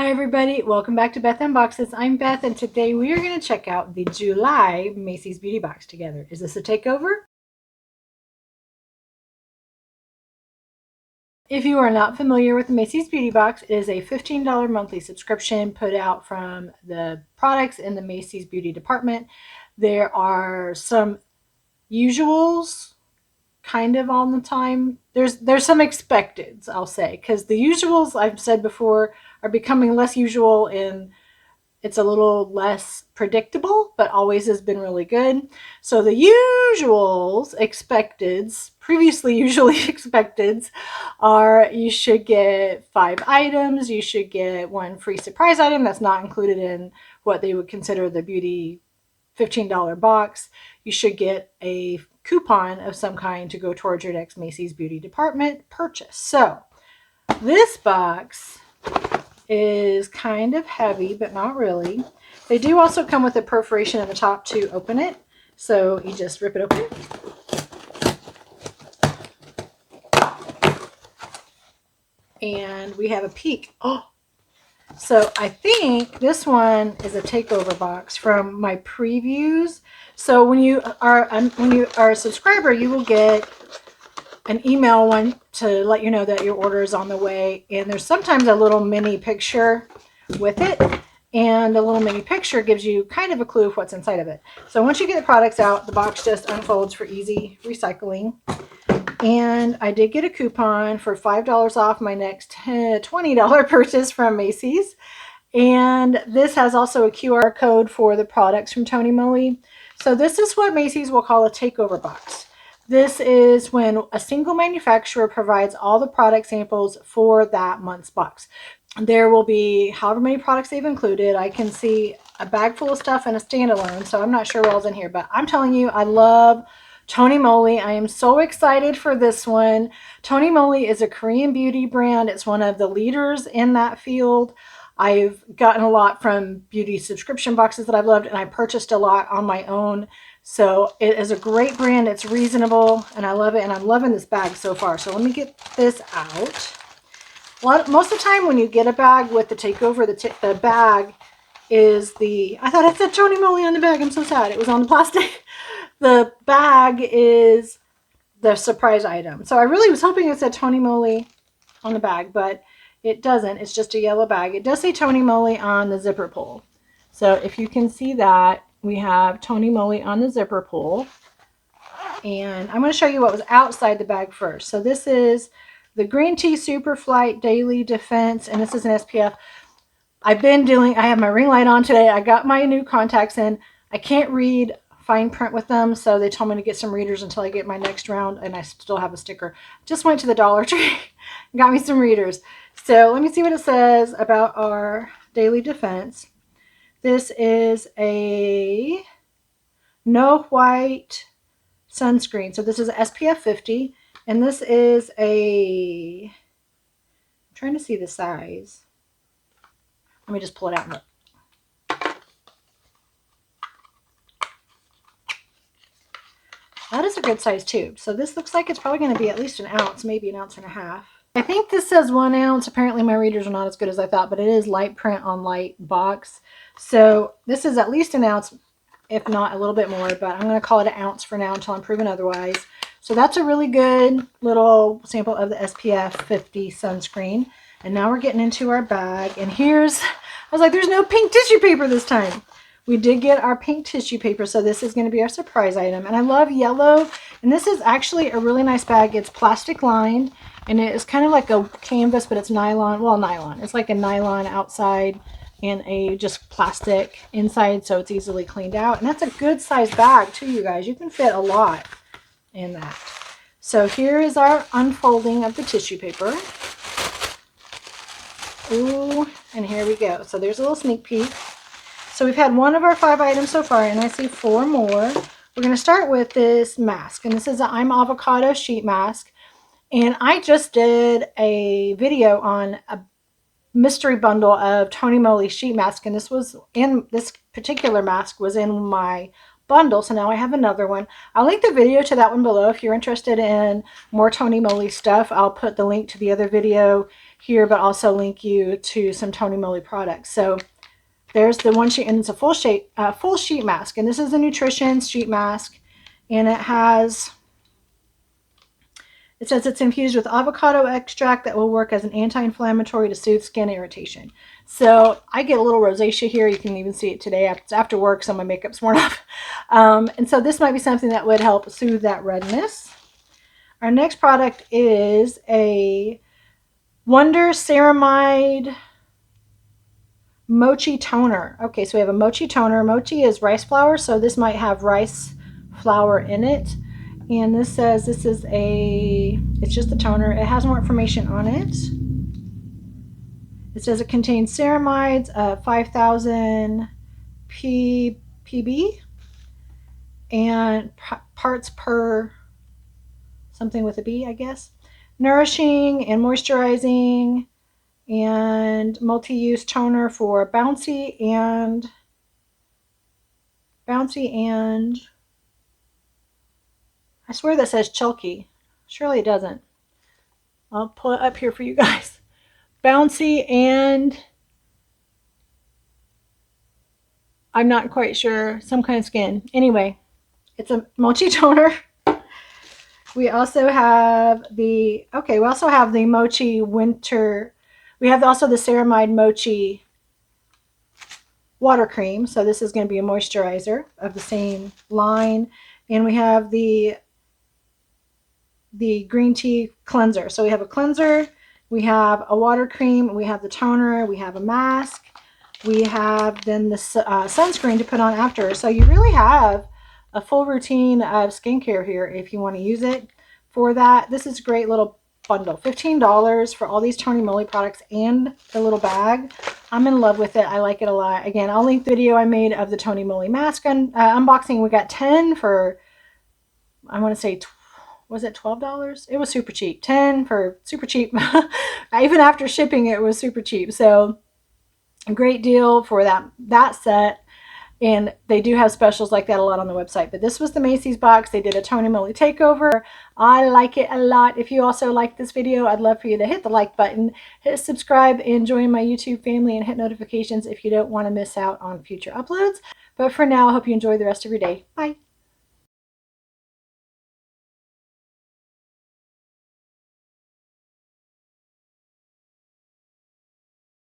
Hi everybody, welcome back to Beth Unboxes. I'm Beth and today we are going to check out the July Macy's Beauty Box together. Is this a takeover? If you are not familiar with the Macy's Beauty Box, it is a $15 monthly subscription put out from the products in the Macy's Beauty department. There are some usuals kind of all the time. There's some expecteds, I'll say, because the usuals I've said before are becoming less usual and it's a little less predictable, but always has been really good. So the usuals, expecteds, previously usually expecteds, are you should get 5 items, you should get 1 free surprise item that's not included in what they would consider the beauty $15 box. You should get a coupon of some kind to go towards your next Macy's Beauty Department purchase. So this box is kind of heavy, but not really. They do also come with a perforation in the top to open it. So you just rip it open. And we have a peek. Oh, so I think this one is a takeover box from my previews. So when you are a subscriber, you will get an email one to let you know that your order is on the way, and there's sometimes a little mini picture with it, and the little mini picture gives you kind of a clue of what's inside of it. So once you get the products out, the box just unfolds for easy recycling. And I did get a coupon for $5 off my next $20 purchase from Macy's. And this has also a QR code for the products from Tony Moly. So this is what Macy's will call a takeover box. This is when a single manufacturer provides all the product samples for that month's box. There will be however many products they've included. I can see a bag full of stuff and a standalone, so I'm not sure what else in here, but I'm telling you, I love Tony Moly. I am so excited for this one. Tony Moly is a Korean beauty brand. It's one of the leaders in that field. I've gotten a lot from beauty subscription boxes that I've loved, and I purchased a lot on my own. So it is a great brand. It's reasonable, and I love it, and I'm loving this bag so far. So let me get this out. Most of the time when you get a bag with the takeover, the bag is I thought it said Tony Moly on the bag. I'm so sad. It was on the plastic. The bag is the surprise item. So I really was hoping it said Tony Moly on the bag, but it doesn't. It's just a yellow bag. It does say Tony Moly on the zipper pull. So if you can see that, we have Tony Moly on the zipper pull. And I'm going to show you what was outside the bag first. So this is the Green Tea Superflight Daily Defense, and this is an SPF. I have my ring light on today. I got my new contacts in. I can't read fine print with them, so they told me to get some readers until I get my next round, and I still have a sticker. Just went to the Dollar Tree and got me some readers. So let me see what it says about our Daily Defense. This is a no white sunscreen. So this is a SPF 50, and this is I'm trying to see the size. Let me just pull it out and look. That is a good size tube. So this looks like it's probably going to be at least an ounce, maybe an ounce and a half. I think this says 1 ounce. Apparently my readers are not as good as I thought, but it is light print on light box. So this is at least an ounce, if not a little bit more, but I'm going to call it an ounce for now until I'm proven otherwise. So that's a really good little sample of the SPF 50 sunscreen. And now we're getting into our bag. And I was like, there's no pink tissue paper this time. We did get our pink tissue paper, so this is going to be our surprise item. And I love yellow, and this is actually a really nice bag. It's plastic lined, and it is kind of like a canvas, but it's nylon. Well, nylon. It's like a nylon outside and a just plastic inside, so it's easily cleaned out. And that's a good size bag too, you guys. You can fit a lot in that. So here is our unfolding of the tissue paper. Ooh, and here we go. So there's a little sneak peek. So we've had 1 of our 5 items so far, and I see 4 more. We're going to start with this mask, and this is an I'm Avocado sheet mask. And I just did a video on a mystery bundle of Tony Moly sheet mask, and this particular mask was in my bundle, so now I have another one. I'll link the video to that one below if you're interested in more Tony Moly stuff. I'll put the link to the other video here, but also link you to some Tony Moly products. So there's the one sheet, and it's a full sheet mask. And this is a nutrition sheet mask, and it says it's infused with avocado extract that will work as an anti-inflammatory to soothe skin irritation. So I get a little rosacea here. You can even see it today. It's after work, so my makeup's worn off. And so this might be something that would help soothe that redness. Our next product is a Wonder Ceramide Mochi Toner. Okay, so we have a mochi toner. Mochi is rice flour, so this might have rice flour in it. And this says this is it's just a toner. It has more information on it. It says it contains ceramides, 5,000 ppb, and parts per something with a B, I guess. Nourishing and moisturizing and multi-use toner for bouncy and I swear that says chunky. Surely it doesn't. I'll pull it up here for you guys. Bouncy and I'm not quite sure, some kind of skin. Anyway, it's a mochi toner. We also have the mochi winter. We have also the Ceramide Mochi water cream. So this is going to be a moisturizer of the same line. And we have the green tea cleanser. So we have a cleanser, we have a water cream, we have the toner, we have a mask, we have then the sunscreen to put on after. So you really have a full routine of skincare here if you want to use it for that. This is a great little bundle. $15 for all these Tony Moly products and the little bag. I'm in love with it. I like it a lot. Again, I'll link the video I made of the Tony Moly mask unboxing. We got 10 for, I want to say, was it $12? It was super cheap. 10 for super cheap. Even after shipping, it was super cheap. So a great deal for that set. And they do have specials like that a lot on the website. But this was the Macy's box. They did a Tony Moly takeover. I like it a lot. If you also like this video, I'd love for you to hit the like button, hit subscribe, and join my YouTube family, and hit notifications if you don't want to miss out on future uploads. But for now, I hope you enjoy the rest of your day. Bye.